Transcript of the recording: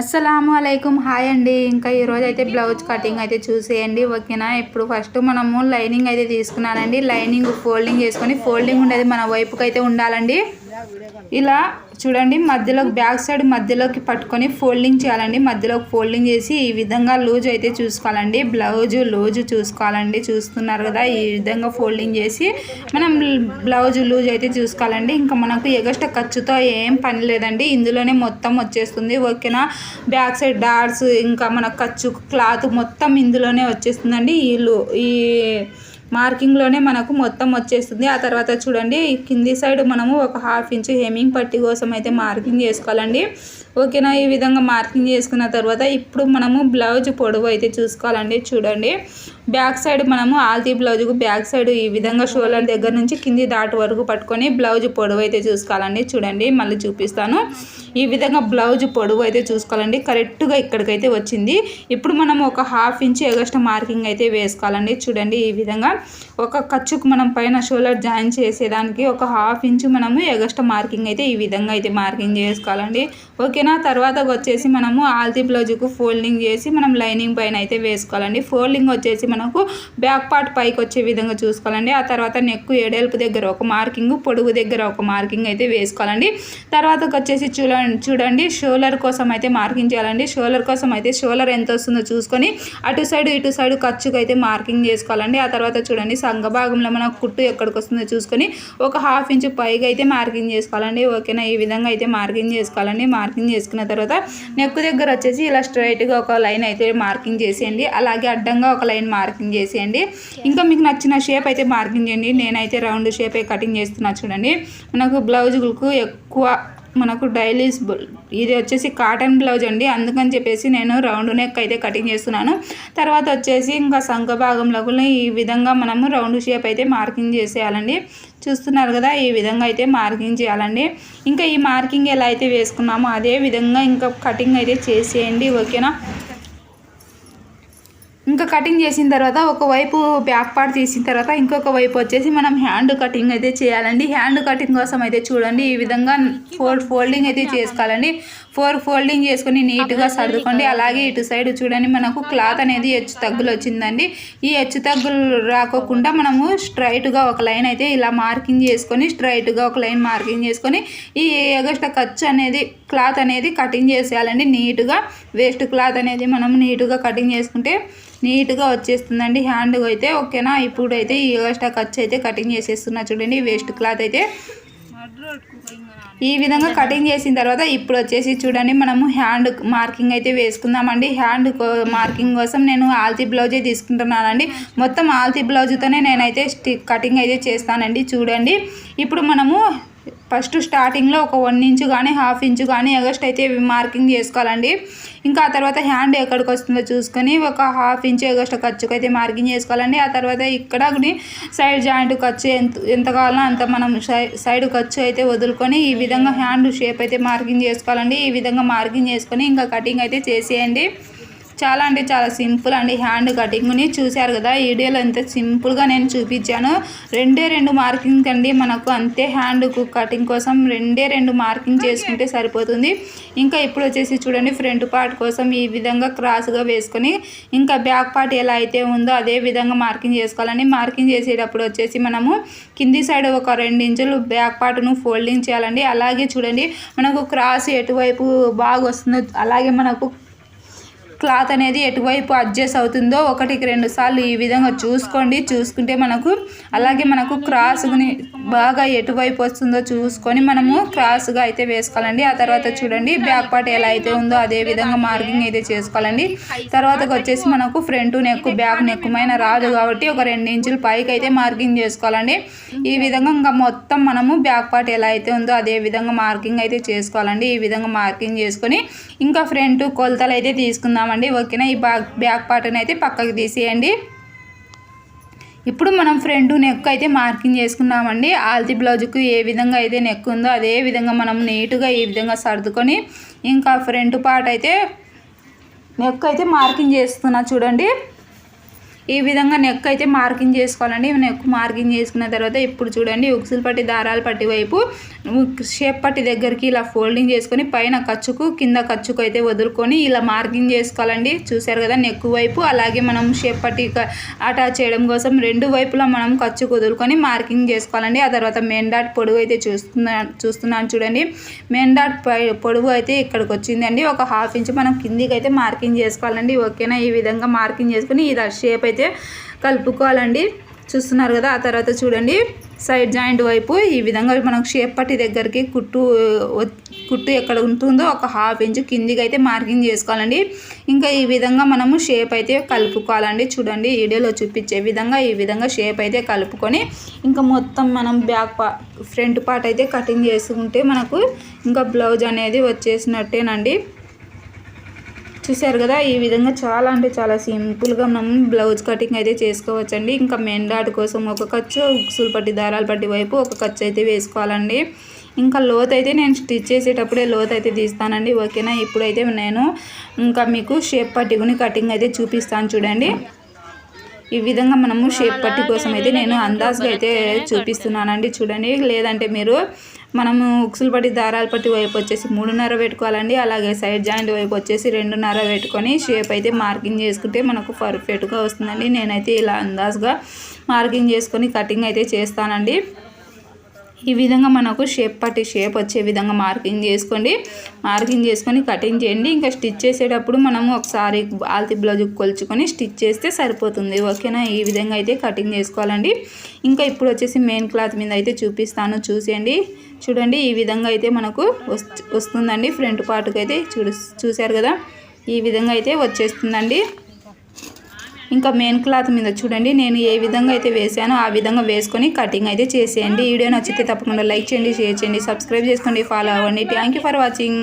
అస్సలాము అలైకుం హాయ్ అండి. ఇంకా ఈరోజు అయితే బ్లౌజ్ కటింగ్ అయితే చూసేయండి ఓకేనా. ఇప్పుడు ఫస్ట్ మనము లైనింగ్ అయితే తీసుకున్నానండి. లైనింగ్ ఫోల్డింగ్ చేసుకొని ఫోల్డింగ్ ఉండేది మన వైపుకి అయితే ఉండాలండి. ఇలా చూడండి మధ్యలోకి బ్యాక్ సైడ్ మధ్యలోకి పట్టుకొని ఫోల్డింగ్ చేయాలండి. మధ్యలోకి ఫోల్డింగ్ చేసి ఈ విధంగా లూజ్ అయితే చూసుకోవాలండి. బ్లౌజ్ లూజ్ చూసుకోవాలండి. చూస్తున్నారు కదా, ఈ విధంగా ఫోల్డింగ్ చేసి మనం బ్లౌజ్ లూజ్ అయితే చూసుకోవాలండి. ఇంకా మనకు ఎగస్ట్రా ఖర్చుతో ఏం పని లేదండి, ఇందులోనే మొత్తం వచ్చేస్తుంది ఓకేనా. బ్యాక్ సైడ్ డాట్స్ ఇంకా మన ఖర్చు క్లాత్ మొత్తం ఇందులోనే వచ్చేస్తుందండి. ఈ మార్కింగ్లోనే మనకు మొత్తం వచ్చేస్తుంది. ఆ తర్వాత చూడండి కింది సైడ్ మనము ఒక ½ ఇంచు హెమ్మింగ్ పట్టి కోసం అయితే మార్కింగ్ చేసుకోవాలండి ఓకేనా. ఈ విధంగా మార్కింగ్ చేసుకున్న తర్వాత ఇప్పుడు మనము బ్లౌజ్ పొడవు అయితే చూసుకోవాలండి. చూడండి బ్యాక్ సైడ్ మనము ఆల్తీ బ్లౌజ్కు బ్యాక్ సైడ్ ఈ విధంగా షోల్డర్ దగ్గర నుంచి కింది దాటి వరకు పట్టుకొని బ్లౌజ్ పొడవు అయితే చూసుకోవాలండి. చూడండి మళ్ళీ చూపిస్తాను. ఈ విధంగా బ్లౌజ్ పొడవు అయితే చూసుకోవాలండి. కరెక్ట్గా ఇక్కడికైతే వచ్చింది. ఇప్పుడు మనం ఒక ½ ఇంచు ఎగస్ట్రా మార్కింగ్ అయితే వేసుకోవాలండి. చూడండి ఈ విధంగా ఒక ఖర్చుకు మనం పైన షోల్డర్ జాయిన్ చేసేదానికి ఒక ½ ఇంచు మనము ఎగస్ట్రా మార్కింగ్ అయితే ఈ విధంగా అయితే మార్కింగ్ చేసుకోవాలండి ఓకేనా. తర్వాత వచ్చేసి మనము ఆల్తీ బ్లౌజ్కు ఫోల్డింగ్ చేసి మనం లైనింగ్ పైన అయితే వేసుకోవాలండి. ఫోల్డింగ్ వచ్చేసి మనకు బ్యాక్ పార్ట్ పైకి వచ్చే విధంగా చూసుకోవాలండి. ఆ తర్వాత నెక్ ఎడల్పు దగ్గర ఒక మార్కింగ్, పొడుగు దగ్గర ఒక మార్కింగ్ అయితే వేసుకోవాలండి. తర్వాత వచ్చేసి చూడండి షోల్డర్ కోసం అయితే మార్కింగ్ చేయాలండి. షోల్డర్ కోసం అయితే షోల్డర్ ఎంత వస్తుందో చూసుకొని అటు సైడ్ ఇటు సైడ్ ఖర్చుకు అయితే మార్కింగ్ చేసుకోవాలండి. ఆ తర్వాత చూడండి సంఘ భాగంలో మన కుట్టు ఎక్కడికి వస్తుందో చూసుకొని ఒక ½ ఇంచు పైగా అయితే మార్కింగ్ చేసుకోవాలండి ఓకేనా. ఈ విధంగా అయితే మార్కింగ్ చేసుకోవాలండి. మార్కింగ్ చేసుకున్న తర్వాత నెక్ దగ్గర వచ్చేసి ఇలా స్ట్రైట్గా ఒక లైన్ అయితే మార్కింగ్ చేసేయండి. అలాగే అడ్డంగా ఒక లైన్ మార్కింగ్ చేసేయండి. ఇంకా మీకు నచ్చిన షేప్ అయితే మార్కింగ్ చేయండి. నేనైతే రౌండ్ షేప్ కటింగ్ చేస్తున్నా. చూడండి మనకు బ్లౌజులకు ఎక్కువ మనకు డైలీ ఇది వచ్చేసి కాటన్ బ్లౌజ్ అండి, అందుకని చెప్పేసి నేను రౌండ్ నెక్ అయితే కటింగ్ చేస్తున్నాను. తర్వాత వచ్చేసి ఇంకా సంఘ భాగంలో ఈ విధంగా మనము రౌండ్ షేప్ అయితే మార్కింగ్ చేసేయాలండి. చూస్తున్నారు కదా, ఈ విధంగా అయితే మార్కింగ్ చేయాలండి. ఇంకా ఈ మార్కింగ్ ఎలా అయితే వేసుకున్నామో అదే విధంగా ఇంకా కటింగ్ అయితే చేసేయండి ఓకేనా. ఇంకా కటింగ్ చేసిన తర్వాత ఒకవైపు బ్యాక్ పార్ట్ తీసిన తర్వాత ఇంకొక వైపు వచ్చేసి మనం హ్యాండ్ కటింగ్ అయితే చేయాలండి. హ్యాండ్ కటింగ్ కోసం అయితే చూడండి ఈ విధంగా 4 ఫోల్డింగ్ అయితే చేసుకోవాలండి. 4 ఫోల్డింగ్ చేసుకొని నీట్గా సర్దుకోండి. అలాగే ఇటు సైడ్ చూడండి మనకు క్లాత్ అనేది హెచ్చు తగ్గులు వచ్చిందండి. ఈ హెచ్చు తగ్గులు రాకోకుండా మనము స్ట్రైట్గా ఒక లైన్ అయితే ఇలా మార్కింగ్ చేసుకొని స్ట్రైట్గా ఒక లైన్ మార్కింగ్ చేసుకొని ఈ ఎగస్ట్రా ఖర్చు అనేది క్లాత్ అనేది కటింగ్ చేసేయాలండి. నీట్గా వేస్ట్ క్లాత్ అనేది మనం నీట్గా కటింగ్ చేసుకుంటే నీట్గా వచ్చేస్తుందండి హ్యాండ్ అయితే ఓకేనా. ఇప్పుడైతే ఈ ఎగస్ట్రా ఖర్చు అయితే కటింగ్ చేసేస్తున్నా. చూడండి వేస్ట్ క్లాత్ అయితే ఈ విధంగా కటింగ్ చేసిన తర్వాత ఇప్పుడు వచ్చేసి చూడండి మనము హ్యాండ్ మార్కింగ్ అయితే వేసుకుందామండి. హ్యాండ్ మార్కింగ్ కోసం నేను ఆల్తీ బ్లౌజే తీసుకుంటున్నానండి. మొత్తం ఆల్తీ బ్లౌజ్తోనే నేనైతే కటింగ్ అయితే చేస్తానండి. చూడండి ఇప్పుడు మనము ఫస్ట్ స్టార్టింగ్లో ఒక 1 ఇంచు కానీ ½ ఇంచు కానీ ఎగస్ట్ అయితే మార్కింగ్ చేసుకోవాలండి. ఇంకా ఆ తర్వాత హ్యాండ్ ఎక్కడికి వస్తుందో చూసుకొని ఒక ½ ఇంచు ఎగస్ట్ ఖర్చుకు అయితే మార్కింగ్ చేసుకోవాలండి. ఆ తర్వాత ఇక్కడ సైడ్ జాయింట్ ఖర్చు ఎంత కావాలో అంత మనం సైడ్ ఖర్చు అయితే వదులుకొని ఈ విధంగా హ్యాండ్ షేప్ అయితే మార్కింగ్ చేసుకోవాలండి. ఈ విధంగా మార్కింగ్ చేసుకొని ఇంకా కటింగ్ అయితే చేసేయండి. చాలా అంటే చాలా సింపుల్ అండి హ్యాండ్ కటింగ్ని. చూశారు కదా వీడియోలో ఎంత సింపుల్గా నేను చూపించాను. 2 మార్కింగ్ అండి మనకు అంతే. హ్యాండ్ కటింగ్ కోసం 2 మార్కింగ్ చేసుకుంటే సరిపోతుంది. ఇంకా ఇప్పుడు వచ్చేసి చూడండి ఫ్రంట్ పార్ట్ కోసం ఈ విధంగా క్రాస్గా వేసుకొని ఇంకా బ్యాక్ పార్ట్ ఎలా అయితే ఉందో అదే విధంగా మార్కింగ్ చేసుకోవాలండి. మార్కింగ్ చేసేటప్పుడు వచ్చేసి మనము కింది సైడ్ ఒక 2 ఇంచులు బ్యాక్ పార్ట్ను ఫోల్డింగ్ చేయాలండి. అలాగే చూడండి మనకు క్రాస్ ఎటువైపు బాగా వస్తుందో అలాగే మనకు క్లాత్ అనేది ఎటువైపు అడ్జస్ట్ అవుతుందో 1-2 సార్లు ఈ విధంగా చూసుకోండి. చూసుకుంటే మనకు అలాగే మనకు క్రాస్ని బాగా ఎటువైపు వస్తుందో చూసుకొని మనము క్రాస్గా అయితే వేసుకోవాలండి. ఆ తర్వాత చూడండి బ్యాక్ పార్ట్ ఎలా అయితే ఉందో అదే విధంగా మార్కింగ్ అయితే చేసుకోవాలండి. తర్వాత వచ్చేసి మనకు ఫ్రంట్ నెక్ బ్యాక్ నెక్ పైన రాదు కాబట్టి ఒక 2 ఇంచులు పైకి అయితే మార్కింగ్ చేసుకోవాలండి. ఈ విధంగా ఇంకా మొత్తం మనము బ్యాక్ పార్ట్ ఎలా అయితే ఉందో అదే విధంగా మార్కింగ్ అయితే చేసుకోవాలండి. ఈ విధంగా మార్కింగ్ చేసుకొని ఇంకా ఫ్రంట్ కొలతలు అయితే తీసుకుందామండి ఓకేనా. ఈ బ్యాక్ పార్ట్ని అయితే పక్కకి తీసేయండి. ఇప్పుడు మనం ఫ్రంట్ నెక్ అయితే మార్కింగ్ చేసుకున్నామండి. ఆల్తీ బ్లౌజ్కు ఏ విధంగా అయితే నెక్ ఉందో అదే విధంగా మనం నీట్గా ఈ విధంగా సర్దుకొని ఇంకా ఫ్రంట్ పార్ట్ అయితే నెక్ అయితే మార్కింగ్ చేస్తున్నా. చూడండి ఈ విధంగా నెక్ అయితే మార్కింగ్ చేసుకోవాలండి. నెక్ మార్కింగ్ చేసుకున్న తర్వాత ఇప్పుడు చూడండి ఉక్సులు పట్టి దారాలు పట్టి వైపు షేప్ పట్టి దగ్గరికి ఇలా ఫోల్డింగ్ చేసుకొని పైన ఖర్చుకు కింద ఖర్చుకు అయితే వదులుకొని ఇలా మార్కింగ్ చేసుకోవాలండి. చూసారు కదా నెక్ వైపు, అలాగే మనం షేప్ పట్టి అటాచ్ చేయడం కోసం రెండు వైపులా మనం ఖర్చుకు వదులుకొని మార్కింగ్ చేసుకోవాలండి. ఆ తర్వాత మెయిన్ డాట్ పొడవు అయితే చూస్తున్నాను చూడండి. మెయిన్ డాట్ పొడవు అయితే ఇక్కడికి వచ్చిందండి. ఒక 1/2 ఇంచ్ మనం కిందికి అయితే మార్కింగ్ చేసుకోవాలండి. ఓకేనా, ఈ విధంగా మార్కింగ్ చేసుకుని ఇది షేప్ అయితే కలుపుకోవాలండి. చూస్తున్నారు కదా. ఆ తర్వాత చూడండి సైడ్ జాయింట్ వైపు ఈ విధంగా మనం షేప్ పట్టి దగ్గరికి కుట్టు ఎక్కడ ఉంటుందో ఒక 1/2 ఇంచ్ కిందికి అయితే మార్కింగ్ చేసుకోవాలండి. ఇంకా ఈ విధంగా మనము షేప్ అయితే కలుపుకోవాలండి. చూడండి వీడియోలో చూపించే విధంగా ఈ విధంగా షేప్ అయితే కలుపుకొని ఇంకా మొత్తం మనం ఫ్రంట్ పార్ట్ అయితే కటింగ్ చేసుకుంటే మనకు ఇంకా బ్లౌజ్ అనేది వచ్చేసినట్టేనండి. చూసారు కదా, ఈ విధంగా చాలా అంటే చాలా సింపుల్గా మనం బ్లౌజ్ కటింగ్ అయితే చేసుకోవచ్చండి. ఇంకా మెయిన్ డాట్ కోసం ఒక ఖర్చు, ఉక్సులు పట్టి దారాలు పట్టి వైపు ఒక ఖర్చు అయితే వేసుకోవాలండి. ఇంకా లోత్ అయితే నేను స్టిచ్ చేసేటప్పుడే లోత్ అయితే తీస్తానండి. ఓకేనా, ఇప్పుడైతే నేను ఇంకా మీకు షేప్ పట్టుకుని కటింగ్ అయితే చూపిస్తాను చూడండి. ఈ విధంగా మనము షేప్ పట్టి కోసం అయితే నేను అందాజుగా అయితే చూపిస్తున్నానండి. చూడండి, లేదంటే మీరు మనము ఉక్సులు పట్టి దారాలు పట్టి వైపు వచ్చేసి 3.5 పెట్టుకోవాలండి. అలాగే సైడ్ జాయింట్ వైపు వచ్చేసి 2.5 పెట్టుకొని షేప్ అయితే మార్కింగ్ చేసుకుంటే మనకు పర్ఫెక్ట్గా వస్తుందండి. నేనైతే ఇలా అందాజుగా మార్కింగ్ చేసుకొని కటింగ్ అయితే చేస్తానండి. ఈ విధంగా మనకు షేప్ పట్టి షేప్ వచ్చే విధంగా మార్కింగ్ చేసుకోండి. మార్కింగ్ చేసుకొని కటింగ్ చేయండి. ఇంకా స్టిచ్ చేసేటప్పుడు మనము ఒకసారి ఆల్తి బ్లౌజ్ కొలుచుకొని స్టిచ్ చేస్తే సరిపోతుంది. ఓకేనా, ఈ విధంగా అయితే కటింగ్ చేసుకోవాలండి. ఇంకా ఇప్పుడు వచ్చేసి మెయిన్ క్లాత్ మీద అయితే చూపిస్తాను చూసేయండి. చూడండి ఈ విధంగా అయితే మనకు వస్తుందండి. ఫ్రంట్ పార్ట్కి అయితే చూసారు కదా, ఈ విధంగా అయితే వచ్చేస్తుందండి. ఇంకా మెయిన్ క్లాత్ మీద చూడండి నేను ఏ విధంగా అయితే వేసానో ఆ విధంగా వేసుకొని కటింగ్ అయితే చేసేయండి. వీడియో నచ్చితే తప్పకుండా లైక్ చేయండి, షేర్ చేయండి, సబ్స్క్రైబ్ చేసుకోండి, ఫాలో అవ్వండి. Thank you for watching.